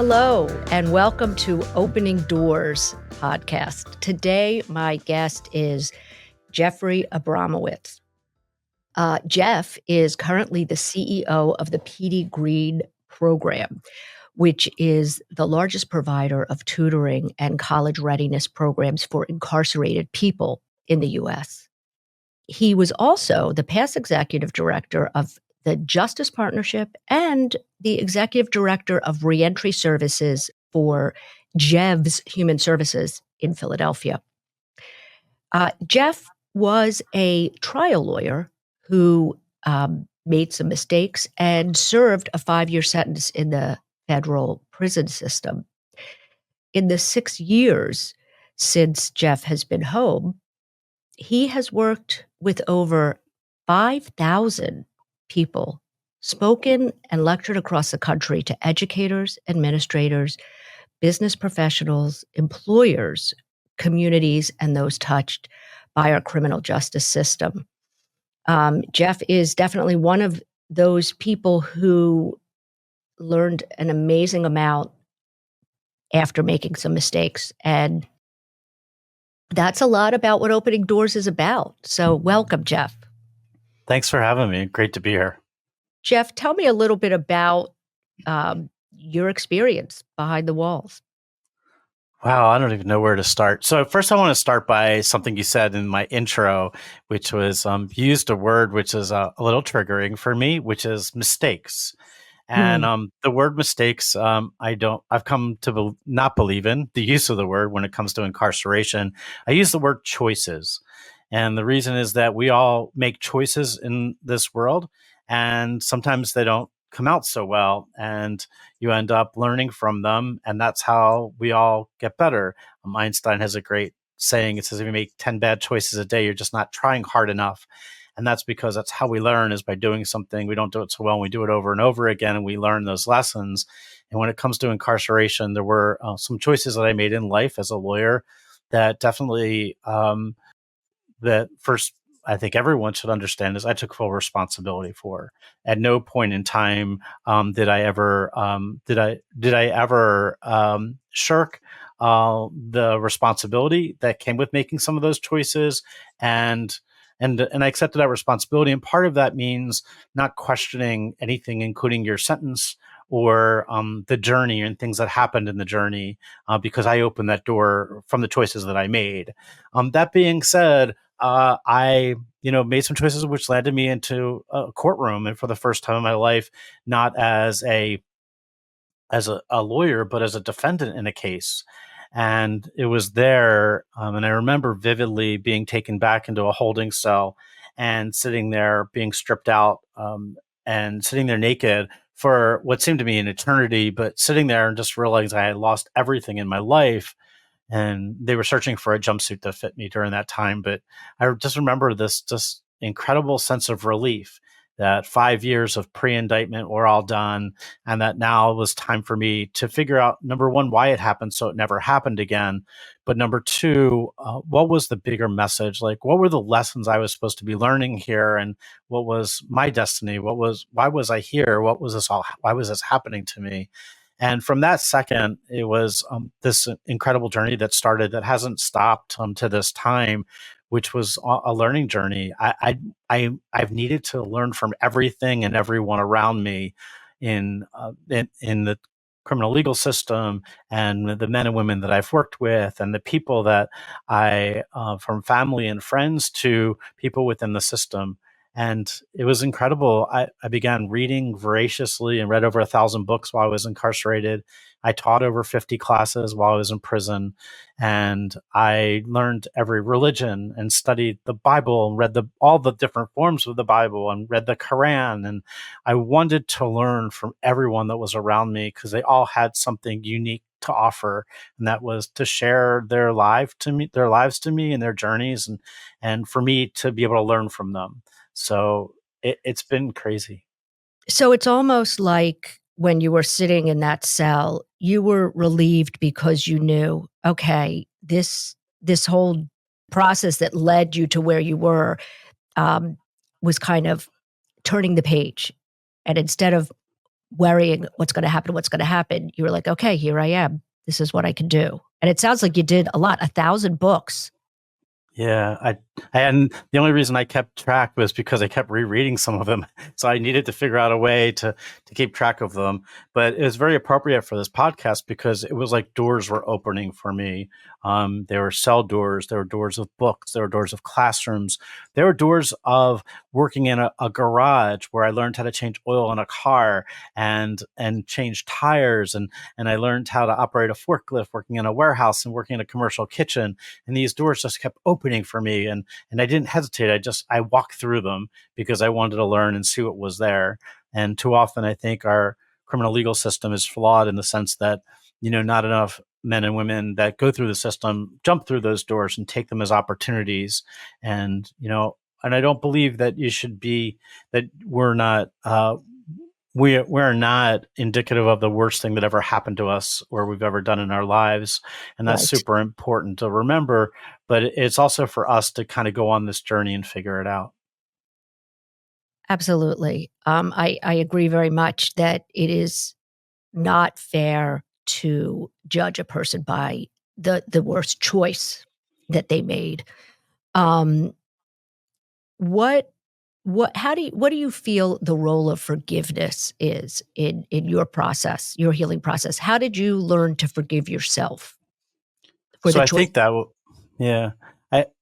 Hello, and welcome to Opening Doors podcast. Today, my guest is Jeffrey Abramowitz. Jeff is currently the CEO of the Petey Greene Program, which is the largest provider of tutoring and college readiness programs for incarcerated people in the U.S. He was also the past executive director of the Justice Partnership and the executive director of reentry services for JEVS Human Services in Philadelphia. Jeff was a trial lawyer who made some mistakes and served a 5-year sentence in the federal prison system. In the 6 years since Jeff has been home, he has worked with over 5,000 people, spoken and lectured across the country to educators, administrators, business professionals, employers, communities, and those touched by our criminal justice system. Jeff is definitely one of those people who learned an amazing amount after making some mistakes. And that's a lot about what Opening Doors is about. So welcome, Jeff. Thanks for having me. Great to be here. Jeff, tell me a little bit about your experience behind the walls. Wow, I don't even know where to start. So first I want to start by something you said in my intro, which was you used a word which is a little triggering for me, which is mistakes. And the word mistakes, I've come to not believe in the use of the word when it comes to incarceration. I use the word choices. And the reason is that we all make choices in this world, and sometimes they don't come out so well, and you end up learning from them. And that's how we all get better. Einstein has a great saying. It says, if you make 10 bad choices a day, you're just not trying hard enough. And that's because that's how we learn, is by doing something. We don't do it so well, and we do it over and over again, and we learn those lessons. And when it comes to incarceration, there were some choices that I made in life as a lawyer that definitely, that first, I think everyone should understand, is I took full responsibility for. At no point in time did I ever shirk the responsibility that came with making some of those choices, and I accepted that responsibility. And part of that means not questioning anything, including your sentence or the journey and things that happened in the journey, because I opened that door from the choices that I made. That being said, I made some choices which landed me into a courtroom, and for the first time in my life, not as a lawyer, but as a defendant in a case. And it was there, and I remember vividly being taken back into a holding cell and sitting there being stripped out, and sitting there naked for what seemed to me an eternity, but sitting there and just realizing I had lost everything in my life. And they were searching for a jumpsuit that fit me during that time. But I just remember this just incredible sense of relief that 5 years of pre-indictment were all done, and that now it was time for me to figure out, number one, why it happened so it never happened again. But number two, what was the bigger message? Like, what were the lessons I was supposed to be learning here? And what was my destiny? Why was I here? Why was this happening to me? And from that second, it was this incredible journey that started, that hasn't stopped to this time, which was a learning journey. I've needed to learn from everything and everyone around me in the criminal legal system, and the men and women that I've worked with, and the people that from family and friends to people within the system. And it was incredible. I began reading voraciously and read over 1,000 books while I was incarcerated. I taught over 50 classes while I was in prison, and I learned every religion and studied the Bible and read all the different forms of the Bible and read the Quran. And I wanted to learn from everyone that was around me, because they all had something unique to offer, and that was to share their lives to me and their journeys, and for me to be able to learn from them. So it's been crazy. So it's almost like when you were sitting in that cell, you were relieved because you knew, okay, this whole process that led you to where you were was kind of turning the page. And instead of worrying what's going to happen, you were like, okay, here I am. This is what I can do. And it sounds like you did a lot, 1,000 books. Yeah, and the only reason I kept track was because I kept rereading some of them, so I needed to figure out a way to keep track of them. But it was very appropriate for this podcast because it was like doors were opening for me. There were cell doors, there were doors of books, there were doors of classrooms, there were doors of working in a garage where I learned how to change oil in a car and change tires, and I learned how to operate a forklift, working in a warehouse and working in a commercial kitchen. And these doors just kept opening for me, and I didn't hesitate. I walked through them because I wanted to learn and see what was there. And too often I think our criminal legal system is flawed in the sense that, not enough men and women that go through the system jump through those doors and take them as opportunities. And I don't believe that we're not we're not indicative of the worst thing that ever happened to us or we've ever done in our lives. And that's Right. super important to remember. But it's also for us to kind of go on this journey and figure it out. Absolutely. I agree very much that it is not fair to judge a person by the worst choice that they made. Um, what what do you feel the role of forgiveness is in your process, your healing process? How did you learn to forgive yourself for So the I choice? think yeah,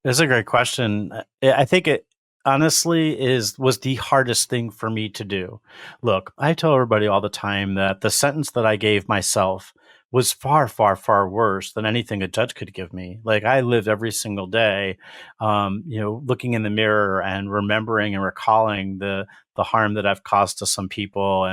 that's a great question. I think it honestly was the hardest thing for me to do. Look, I tell everybody all the time that the sentence that I gave myself was far, far, far worse than anything a judge could give me. Like I lived every single day, looking in the mirror and remembering and recalling the harm that I've caused to some people,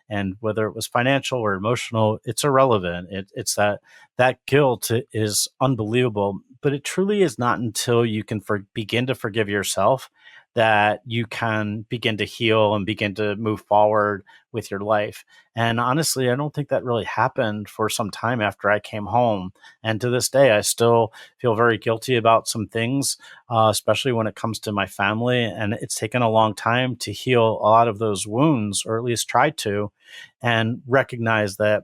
and whether it was financial or emotional, it's irrelevant. It's that guilt is unbelievable, but it truly is not until you can begin to forgive yourself that you can begin to heal and begin to move forward with your life. And honestly, I don't think that really happened for some time after I came home. And to this day, I still feel very guilty about some things, especially when it comes to my family. And it's taken a long time to heal a lot of those wounds, or at least try to, and recognize that,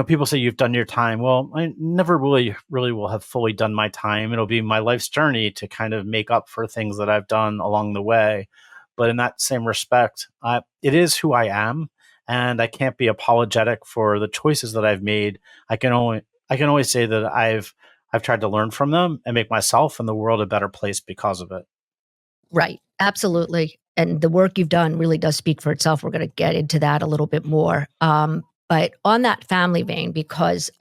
people say you've done your time. Well, I never really will have fully done my time. It'll be my life's journey to kind of make up for things that I've done along the way. But in that same respect, it is who I am, and I can't be apologetic for the choices that I've made. I can only say that I've tried to learn from them and make myself and the world a better place because of it. Right. Absolutely. And the work you've done really does speak for itself. We're going to get into that a little bit more. But on that family vein, because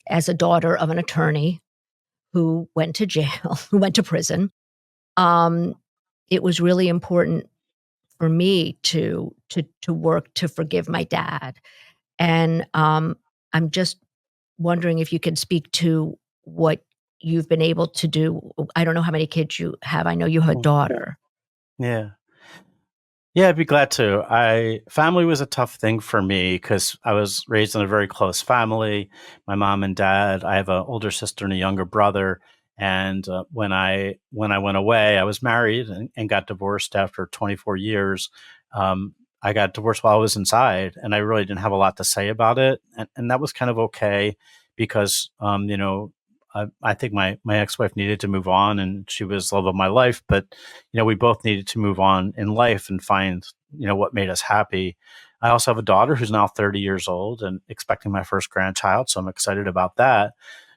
as a daughter of an attorney who went to jail, who went to prison, um, it was really important for me to work to forgive my dad. And I'm just wondering if you can speak to what you've been able to do. I don't know how many kids you have. I know you have a Mm. daughter. Yeah. Yeah, I'd be glad to. Family was a tough thing for me because I was raised in a very close family. My mom and dad. I have an older sister and a younger brother. And when I went away, I was married and got divorced after 24 years. I got divorced while I was inside, and I really didn't have a lot to say about it, and that was kind of okay because I think my ex wife needed to move on, and she was the love of my life, but we both needed to move on in life and find, what made us happy. I also have a daughter who's now 30 years old and expecting my first grandchild. So I'm excited about that.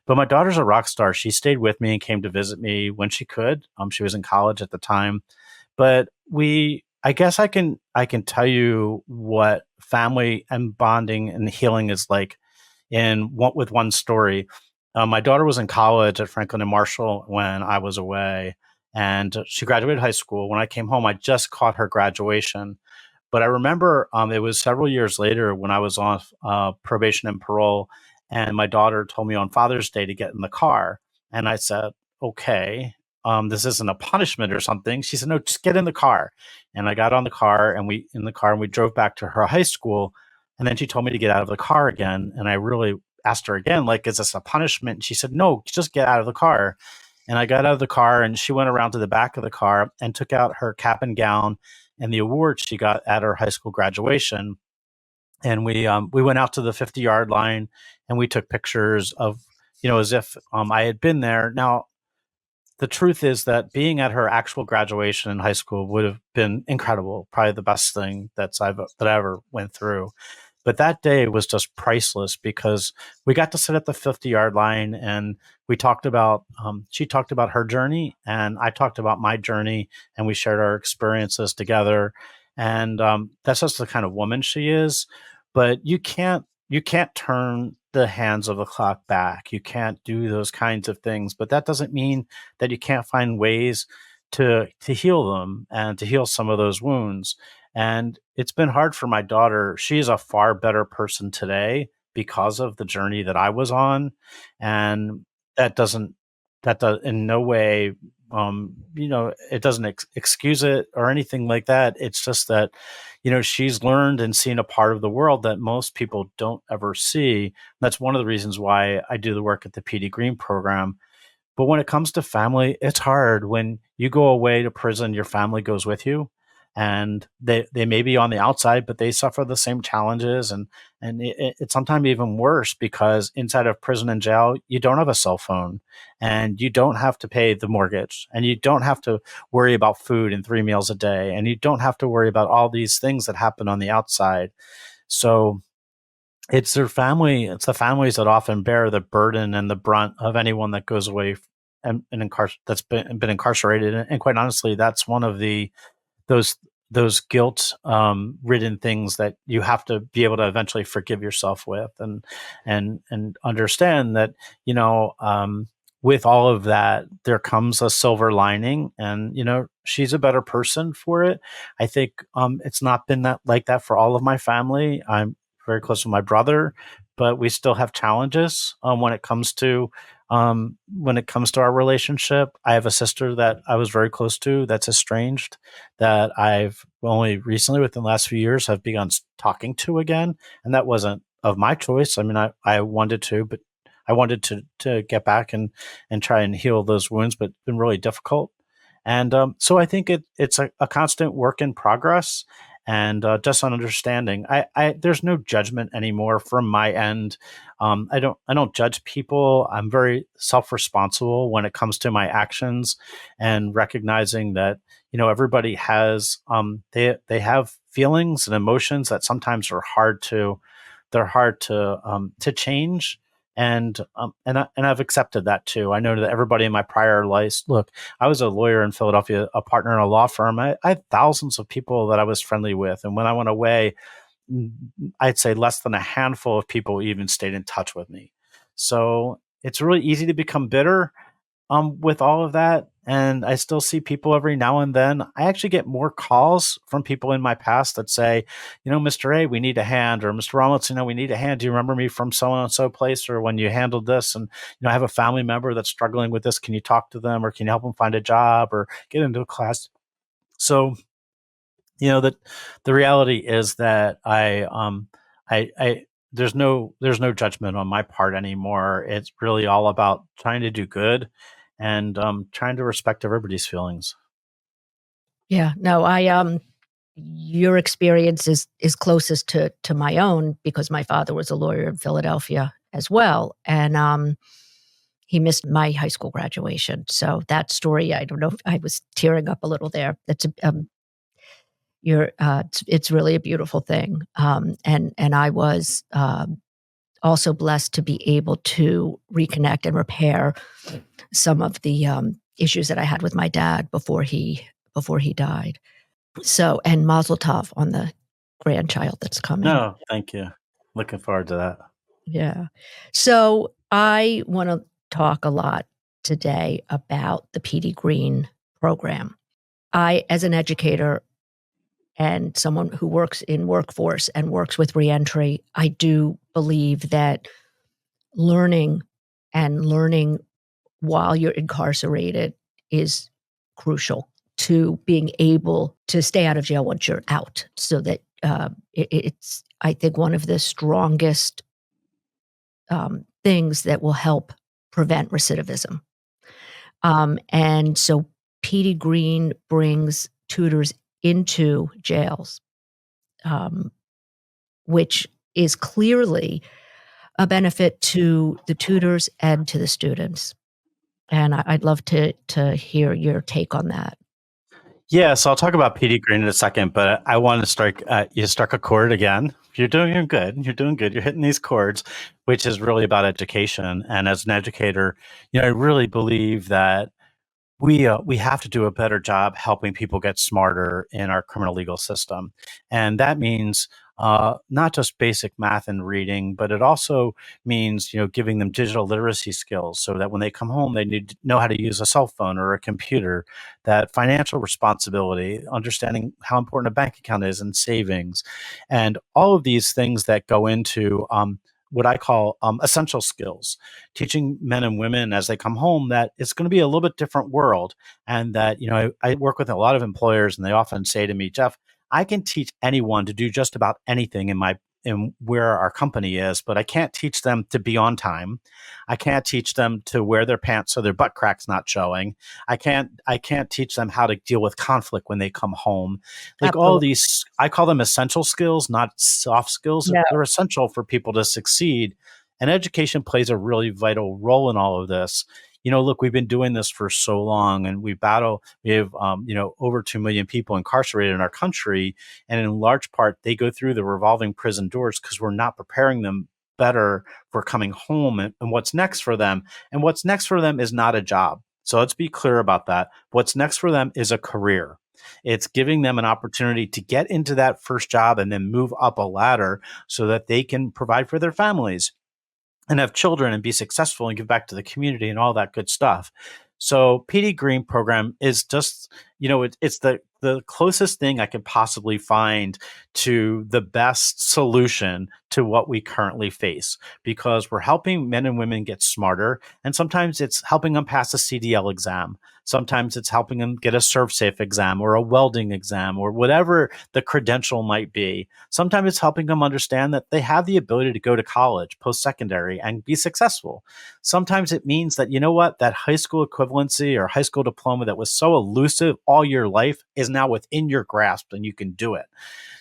But my daughter's a rock star. She stayed with me and came to visit me when she could. She was in college at the time, but I guess I can tell you what family and bonding and healing is like with one story. My daughter was in college at Franklin and Marshall when I was away, and she graduated high school. When I came home, I just caught her graduation. But I remember it was several years later when I was on probation and parole, and my daughter told me on Father's Day to get in the car. And I said, okay, this isn't a punishment or something. She said, no, just get in the car. And I got on the car and we drove back to her high school. And then she told me to get out of the car again. And I really asked her again, like, is this a punishment? And she said, no, just get out of the car. And I got out of the car, and she went around to the back of the car and took out her cap and gown and the award she got at her high school graduation. And we went out to the 50-yard line, and we took pictures of, as if I had been there. Now, the truth is that being at her actual graduation in high school would have been incredible, probably the best thing that I ever went through. But that day was just priceless because we got to sit at the 50-yard line, and we talked about, she talked about her journey, and I talked about my journey, and we shared our experiences together. And that's just the kind of woman she is. But you can't turn the hands of the clock back. You can't do those kinds of things. But that doesn't mean that you can't find ways to heal them and to heal some of those wounds. And it's been hard for my daughter. She's a far better person today because of the journey that I was on. And that doesn't, that does in no way, it doesn't excuse it or anything like that. It's just that, she's learned and seen a part of the world that most people don't ever see. That's one of the reasons why I do the work at the Petey Greene Program. But when it comes to family, it's hard. When you go away to prison, your family goes with you, and they may be on the outside, but they suffer the same challenges, and it's sometimes even worse because inside of prison and jail, you don't have a cell phone, and you don't have to pay the mortgage, and you don't have to worry about food and 3 meals a day, and you don't have to worry about all these things that happen on the outside. So it's their family. It's the families that often bear the burden and the brunt of anyone that goes away that's been incarcerated. And quite honestly, that's one of those those guilt ridden things that you have to be able to eventually forgive yourself with, and understand that with all of that there comes a silver lining, and she's a better person for it. I think it's not been that like that for all of my family. I'm very close with my brother, but we still have challenges when it comes to our relationship. I have a sister that I was very close to that's estranged, that I've only recently, within the last few years, have begun talking to again. And that wasn't of my choice. I mean, I wanted to, but I wanted to get back and try and heal those wounds, but it's been really difficult. And so I think it's a constant work in progress, and just on understanding. There's no judgment anymore from my end. I don't judge people. I'm very self-responsible when it comes to my actions, and recognizing that everybody has they have feelings and emotions that sometimes are hard to change. And I've accepted that too. I know that everybody in my prior life, look, I was a lawyer in Philadelphia, a partner in a law firm. I had thousands of people that I was friendly with, and when I went away, I'd say less than a handful of people even stayed in touch with me. So it's really easy to become bitter with all of that. And I still see people every now and then. I actually get more calls from people in my past that say, Mr. A, we need a hand, or Mr. Abramowitz, we need a hand. Do you remember me from so and so place, or when you handled this? And I have a family member that's struggling with this. Can you talk to them, or can you help them find a job, or get into a class? So that the reality is that I there's no judgment on my part anymore. It's really all about trying to do good, and trying to respect everybody's feelings. Yeah, no, your experience is closest to my own, because my father was a lawyer in Philadelphia as well, and he missed my high school graduation. So that story, I don't know if I was tearing up a little there. It's really a beautiful thing, and I was also blessed to be able to reconnect and repair some of the issues that I had with my dad before he died. So, and Mazel Tov on the grandchild that's coming. No, thank you. Looking forward to that. Yeah. So I want to talk a lot today about the Petey Greene Program. I, as an educator and someone who works in workforce and works with reentry, I do believe that learning while you're incarcerated is crucial to being able to stay out of jail once you're out. So that it's, I think, one of the strongest things that will help prevent recidivism. And so Petey Greene brings tutors into jails, which is clearly a benefit to the tutors and to the students. And I'd love to hear your take on that. Yeah, so I'll talk about Petey Greene in a second, but I want to strike. You struck a chord again. You're doing good. You're doing good. You're hitting these chords, which is really about education. And as an educator, I really believe that we have to do a better job helping people get smarter in our criminal legal system, and that means not just basic math and reading, but it also means giving them digital literacy skills so that when they come home they need to know how to use a cell phone or a computer. That financial responsibility, understanding how important a bank account is and savings, and all of these things that go into what I call essential skills, teaching men and women as they come home that it's going to be a little bit different world. And that, I work with a lot of employers and they often say to me, Jeff, I can teach anyone to do just about anything in where our company is, but I can't teach them to be on time. I can't teach them to wear their pants so their butt crack's not showing. I can't teach them how to deal with conflict when they come home. Like all of Absolutely. these, I call them essential skills, not soft skills. No, They're essential for people to succeed. And education plays a really vital role in all of this. Look, we've been doing this for so long, and we have, over 2 million people incarcerated in our country. And in large part, they go through the revolving prison doors because we're not preparing them better for coming home and what's next for them. And what's next for them is not a job. So let's be clear about that. What's next for them is a career. It's giving them an opportunity to get into that first job and then move up a ladder so that they can provide for their families and have children and be successful and give back to the community and all that good stuff. So Petey Greene Program is just, it's the closest thing I could possibly find to the best solution to what we currently face, because we're helping men and women get smarter. And sometimes it's helping them pass a CDL exam. Sometimes it's helping them get a ServSafe exam or a welding exam or whatever the credential might be. Sometimes it's helping them understand that they have the ability to go to college, post-secondary, and be successful. Sometimes it means that, that high school equivalency or high school diploma that was so elusive all your life is now within your grasp and you can do it.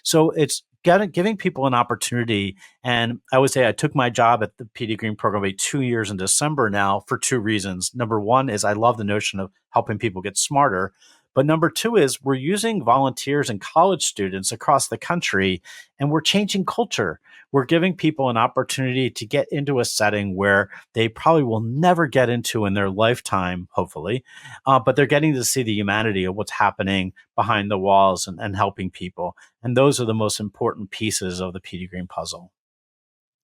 So it's giving people an opportunity. And I would say I took my job at the Petey Greene Program 2 years in December now for two reasons. Number one is I love the notion of helping people get smarter. But number two is we're using volunteers and college students across the country, and we're changing culture. We're giving people an opportunity to get into a setting where they probably will never get into in their lifetime, hopefully, but they're getting to see the humanity of what's happening behind the walls and helping people. And those are the most important pieces of the Petey Greene puzzle.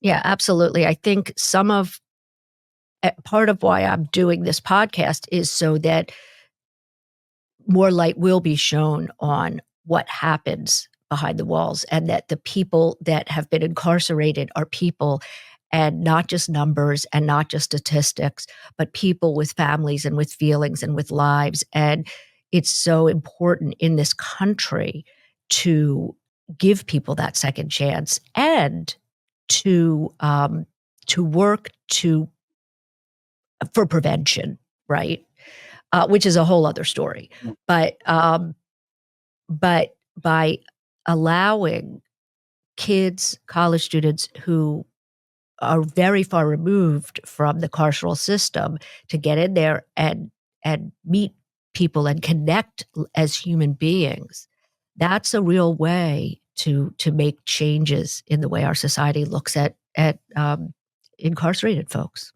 yeah, absolutely. I think part of why I'm doing this podcast is so that more light will be shown on what happens behind the walls, and that the people that have been incarcerated are people and not just numbers and not just statistics, but people with families and with feelings and with lives. And it's so important in this country to give people that second chance and to work for prevention, right? Which is a whole other story. But by allowing kids, college students who are very far removed from the carceral system to get in there and meet people and connect as human beings, that's a real way to make changes in the way our society looks at incarcerated folks,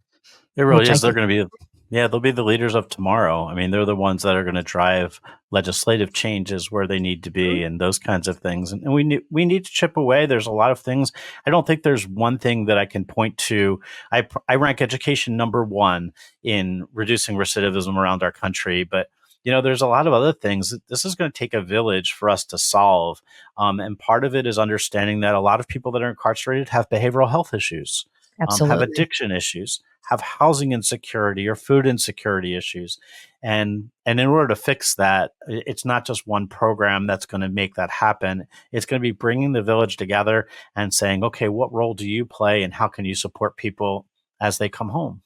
It really which I is. They're think. going to be, yeah, they'll be the leaders of tomorrow. I mean, they're the ones that are going to drive legislative changes where they need to be and those kinds of things. And we need to chip away. There's a lot of things. I don't think there's one thing that I can point to. I rank education number one in reducing recidivism around our country, but there's a lot of other things. This is going to take a village for us to solve. And part of it is understanding that a lot of people that are incarcerated have behavioral health issues, have Absolutely. addiction issues, have housing insecurity or food insecurity issues. And in order to fix that, it's not just one program that's going to make that happen. It's going to be bringing the village together and saying, okay, what role do you play and how can you support people as they come home?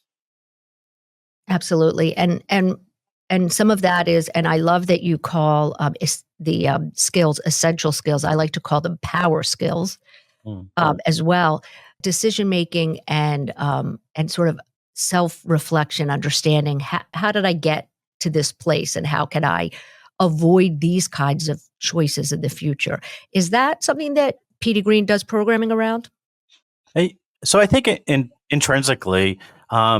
Absolutely. And and some of that is, and I love that you call the skills essential skills. I like to call them power skills Mm. as well. Decision making and sort of self reflection, understanding how did I get to this place, and how can I avoid these kinds of choices in the future? Is that something that Petey Greene does programming around? So I think intrinsically,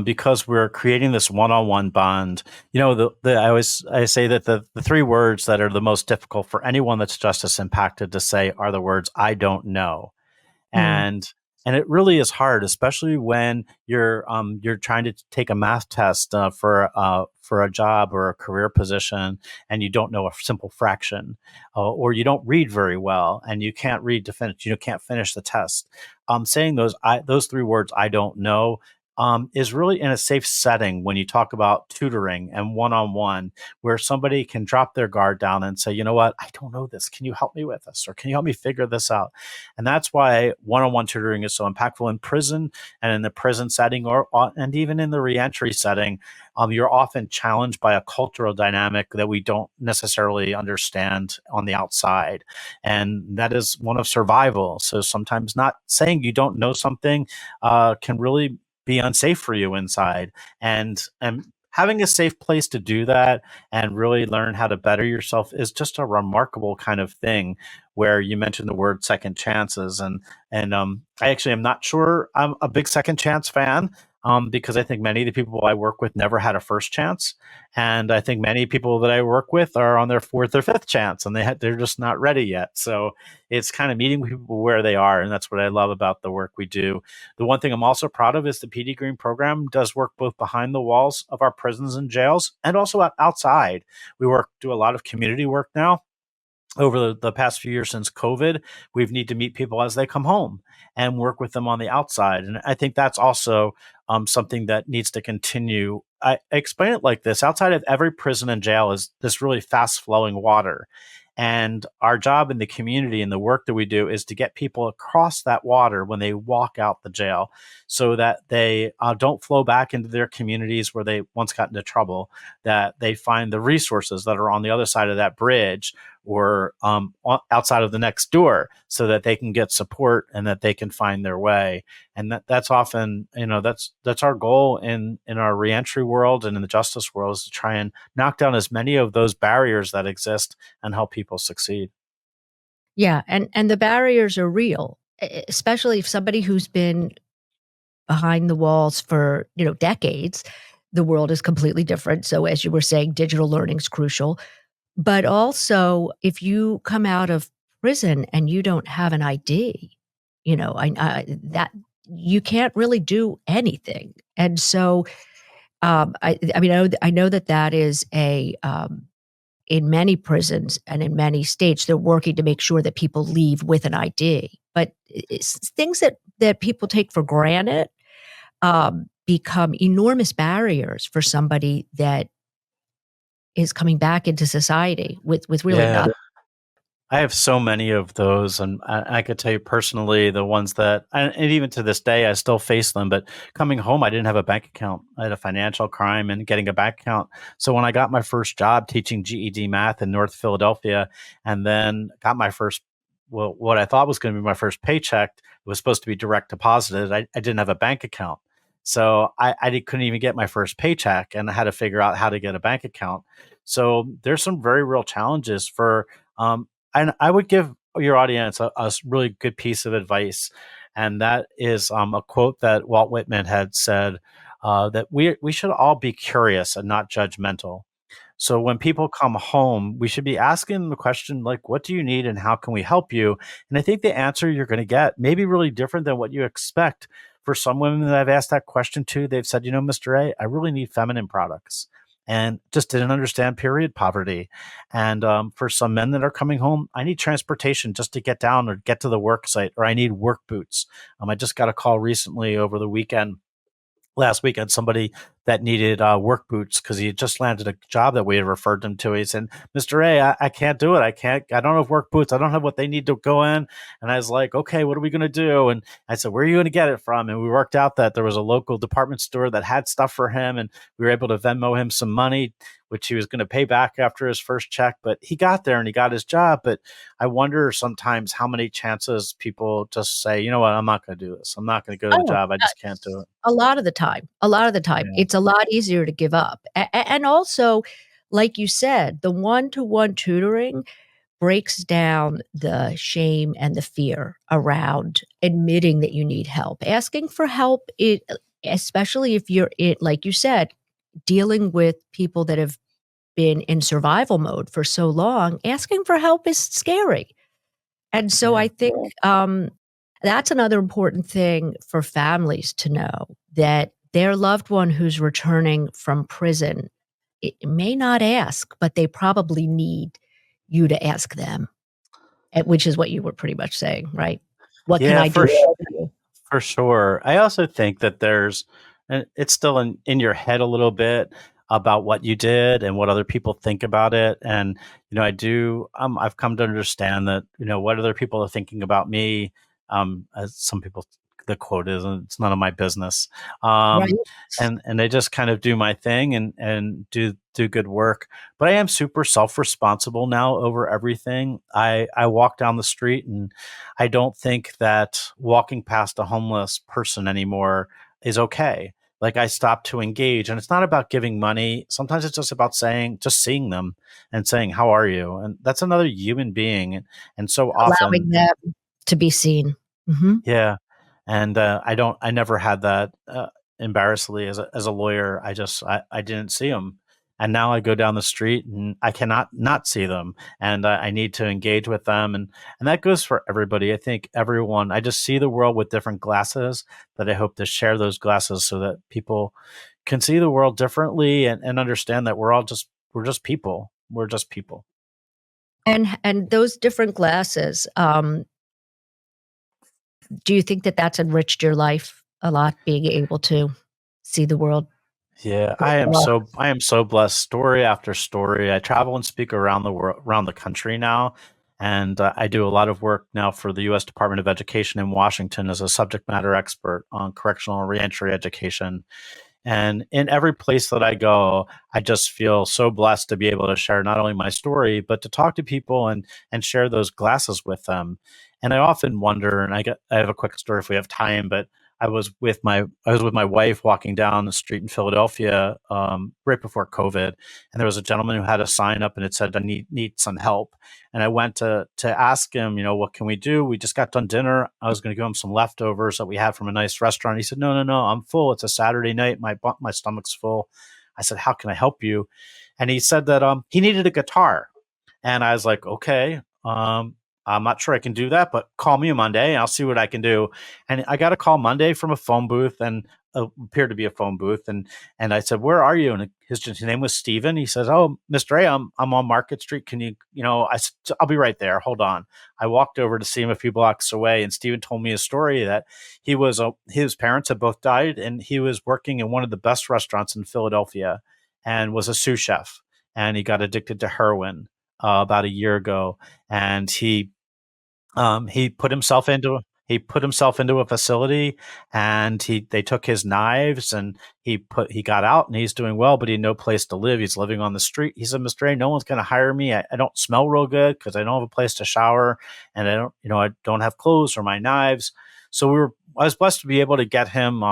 because we're creating this one-on-one bond, I say that the three words that are the most difficult for anyone that's justice impacted to say are the words "I don't know." Mm. And it really is hard, especially when you're trying to take a math test for a job or a career position, and you don't know a simple fraction, or you don't read very well, and you can't read to finish. You can't finish the test. Saying those three words, "I don't know," is really in a safe setting when you talk about tutoring and one-on-one, where somebody can drop their guard down and say, you know what, I don't know this. Can you help me with this? Or can you help me figure this out? And that's why one-on-one tutoring is so impactful in prison and in the prison setting, and even in the reentry setting. You're often challenged by a cultural dynamic that we don't necessarily understand on the outside. And that is one of survival. So sometimes not saying you don't know something can really be unsafe for you inside. And having a safe place to do that and really learn how to better yourself is just a remarkable kind of thing. Where you mentioned the word second chances, and I actually am not sure I'm a big second chance fan, because I think many of the people I work with never had a first chance, and I think many people that I work with are on their fourth or fifth chance, and they're just not ready yet. So it's kind of meeting people where they are, and that's what I love about the work we do. The one thing I'm also proud of is the Petey Greene Program does work both behind the walls of our prisons and jails and also outside. We do a lot of community work now. Over the past few years since COVID, we've need to meet people as they come home and work with them on the outside. And I think that's also something that needs to continue. I explain it like this: outside of every prison and jail is this really fast flowing water. And our job in the community and the work that we do is to get people across that water when they walk out the jail, so that they don't flow back into their communities where they once got into trouble, that they find the resources that are on the other side of that bridge, or outside of the next door, so that they can get support and that they can find their way. And that's often, that's our goal in our reentry world and in the justice world, is to try and knock down as many of those barriers that exist and help people succeed. Yeah, and the barriers are real, especially if somebody who's been behind the walls for, decades. The world is completely different. So as you were saying, digital learning is crucial. But also, if you come out of prison and you don't have an ID, that you can't really do anything. And so, I know that that is in many prisons and in many states, they're working to make sure that people leave with an ID. But it's things that people take for granted become enormous barriers for somebody that is coming back into society with really Yeah. nothing. I have so many of those, and I could tell you personally the ones that, and even to this day, I still face them. But coming home, I didn't have a bank account. I had a financial crime and getting a bank account. So when I got my first job teaching GED math in North Philadelphia, and then got my first, well, what I thought was going to be my first paycheck, it was supposed to be direct deposited. I didn't have a bank account. So couldn't even get my first paycheck, and I had to figure out how to get a bank account. So there's some very real challenges for, and I would give your audience a really good piece of advice, and that is a quote that Walt Whitman had said, that we should all be curious and not judgmental. So when people come home, we should be asking them the question like, "What do you need, and how can we help you?" And I think the answer you're going to get may be really different than what you expect. For some women that I've asked that question to, they've said, Mr. A, I really need feminine products, and just didn't understand period poverty. And for some men that are coming home, I need transportation just to get down or get to the work site, or I need work boots. I just got a call recently over the weekend. Last weekend, somebody that needed work boots because he had just landed a job that we had referred him to. He said, "Mr. A, I can't do it. I don't have work boots. I don't have what they need to go in." And I was like, "Okay, what are we going to do?" And I said, "Where are you going to get it from?" And we worked out that there was a local department store that had stuff for him, and we were able to Venmo him some money, which he was going to pay back after his first check. But he got there and he got his job. But I wonder sometimes how many chances people just say, "You know what, I'm not going to do this. I'm not going to go to the Oh, job. I just can't do it." a lot of the time. A lot of the time, Yeah. it's a lot easier to give up. And also, like you said, the one-to-one tutoring breaks down the shame and the fear around admitting that you need help. Asking for help, especially if you're, like you said, dealing with people that have been in survival mode for so long, asking for help is scary. And so Yeah. I think that's another important thing for families to know, that their loved one who's returning from prison, it may not ask, but they probably need you to ask them, which is what you were pretty much saying, right? What can Yeah, I do to help you? for sure. I also think that there's, and it's still in your head a little bit about what you did and what other people think about it. And, I've come to understand that, what other people are thinking about me. As some people, the quote is, it's none of my business. Right. And they just kind of do my thing and do good work. But I am super self-responsible now over everything. I walk down the street and I don't think that walking past a homeless person anymore is okay. Like I stopped to engage, and it's not about giving money. Sometimes it's just about just seeing them and saying, "How are you?" And that's another human being. And so Allowing often, them to be seen. Mhm. yeah. And I never had that embarrassingly as a lawyer. I didn't see them. And now I go down the street and I cannot not see them. And I need to engage with them. And that goes for everybody. I think everyone, I just see the world with different glasses that I hope to share those glasses so that people can see the world differently and understand that we're just people. We're just people. And those different glasses, do you think that that's enriched your life a lot, being able to see the world? Yeah, I am so blessed. Story after story, I travel and speak around the world, around the country now, and I do a lot of work now for the U.S. Department of Education in Washington as a subject matter expert on correctional and reentry education. And in every place that I go, I just feel so blessed to be able to share not only my story, but to talk to people and share those glasses with them. And I often wonder, and I have a quick story if we have time, but I was with my wife walking down the street in Philadelphia right before COVID, and there was a gentleman who had a sign up and it said, "I need some help." And I went to ask him, what can we do? We just got done dinner. I was going to give him some leftovers that we had from a nice restaurant. He said, "No, no, no, I'm full. It's a Saturday night. My stomach's full." I said, "How can I help you?" And he said that he needed a guitar. And I was like, "Okay, I'm not sure I can do that, but call me Monday and I'll see what I can do." And I got a call Monday from a phone booth, and appeared to be a phone booth. And I said, "Where are you?" And his name was Steven. He says, "Oh, Mr. A, I'm on Market Street. Can I said, "I'll be right there. Hold on." I walked over to see him a few blocks away, and Steven told me a story that his parents had both died, and he was working in one of the best restaurants in Philadelphia and was a sous chef. And he got addicted to heroin about a year ago, and he put himself into a facility, and they took his knives, and he got out, and he's doing well, but he had no place to live. He's living on the street. He said, "Mr. A, no one's going to hire me. I don't smell real good because I don't have a place to shower, and I don't have clothes or my knives." So I was blessed to be able to get him,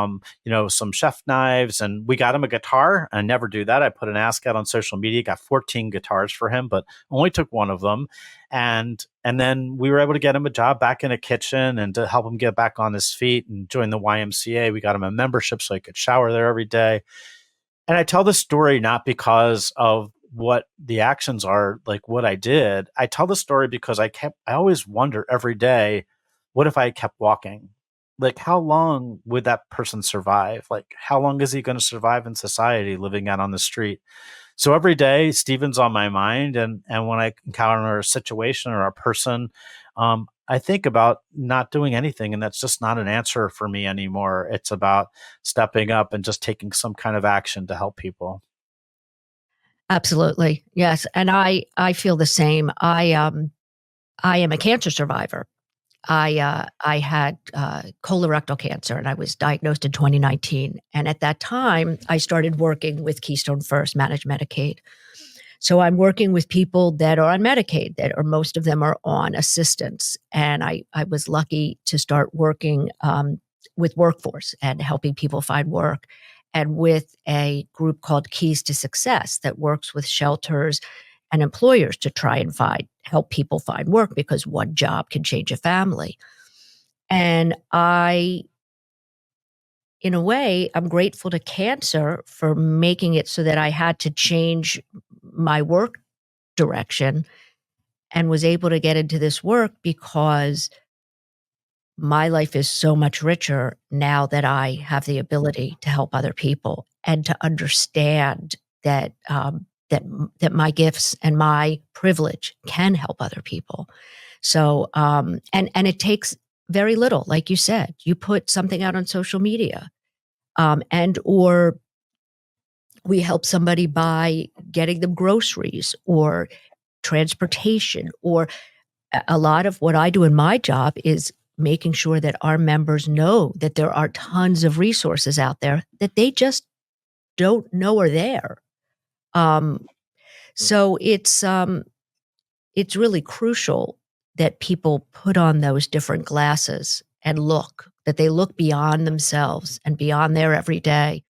some chef knives, and we got him a guitar. I never do that. I put an ask out on social media, got 14 guitars for him, but only took one of them. And then we were able to get him a job back in a kitchen and to help him get back on his feet and join the YMCA. We got him a membership so he could shower there every day. And I tell this story not because of what the actions are, like what I did. I tell the story because I always wonder every day, what if I kept walking? Like, how long would that person survive? Like, how long is he going to survive in society living out on the street? So every day, Stephen's on my mind, and when I encounter a situation or a person, I think about not doing anything, and that's just not an answer for me anymore. It's about stepping up and just taking some kind of action to help people. Absolutely. Yes. And I feel the same. I am a cancer survivor. I had colorectal cancer, and I was diagnosed in 2019. And at that time, I started working with Keystone First Managed Medicaid. So I'm working with people that are on Medicaid, or most of them are on assistance. And I was lucky to start working with workforce and helping people find work, and with a group called Keys to Success that works with shelters and employers to try and help people find work, because one job can change a family. And in a way, I'm grateful to cancer for making it so that I had to change my work direction and was able to get into this work, because my life is so much richer now that I have the ability to help other people and to understand that that my gifts and my privilege can help other people. So and it takes very little, like you said. You put something out on social media, and or we help somebody by getting them groceries or transportation, or a lot of what I do in my job is making sure that our members know that there are tons of resources out there that they just don't know are there. Um, so it's really crucial that people put on those different glasses and that they look beyond themselves and beyond their everyday.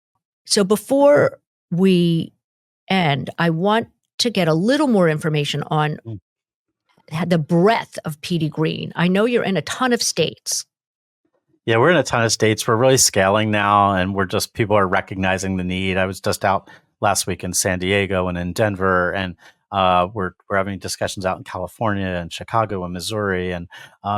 So before we end, I want to get a little more information on Mm. the breadth of Petey Greene. I know you're in a ton of states. Yeah, we're in a ton of states. We're really scaling now, and people are recognizing the need. I was just out last week in San Diego and in Denver, and we're having discussions out in California and Chicago and Missouri, and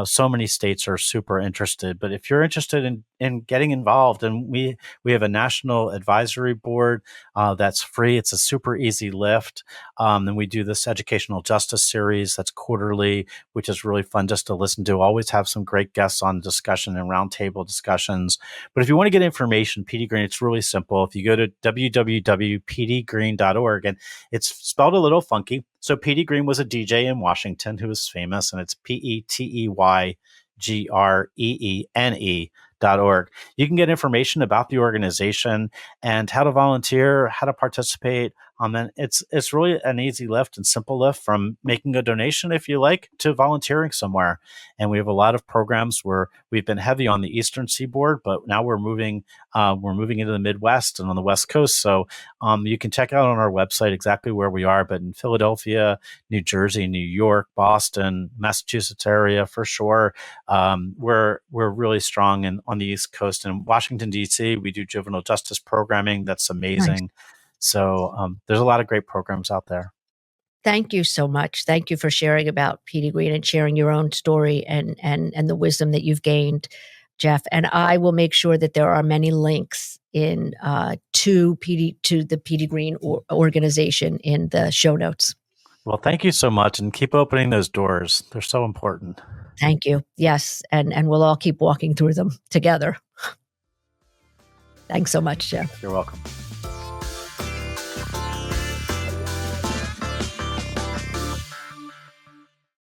so many states are super interested. But if you're interested in getting involved, and we have a national advisory board that's free. It's a super easy lift. And we do this educational justice series that's quarterly, which is really fun just to listen to. Always have some great guests on discussion and roundtable discussions. But if you want to get information, Petey Greene, it's really simple. If you go to www.peteygreene.org, and it's spelled a little funky. So Petey Greene was a DJ in Washington who was famous, and it's PETEYGREENE.org. You can get information about the organization and how to volunteer, how to participate. And it's really an easy lift and simple lift, from making a donation if you like to volunteering somewhere. And we have a lot of programs where we've been heavy on the Eastern Seaboard, but now we're moving into the Midwest and on the West Coast. So you can check out on our website exactly where we are. But in Philadelphia, New Jersey, New York, Boston, Massachusetts area for sure, we're really strong on the East Coast. And Washington D.C., we do juvenile justice programming that's amazing. Nice. So there's a lot of great programs out there. Thank you so much. Thank you for sharing about Petey Greene and sharing your own story and the wisdom that you've gained, Jeff. And I will make sure that there are many links to the Petey Greene organization in the show notes. Well, thank you so much, and keep opening those doors. They're so important. Thank you. Yes, and we'll all keep walking through them together. Thanks so much, Jeff. You're welcome.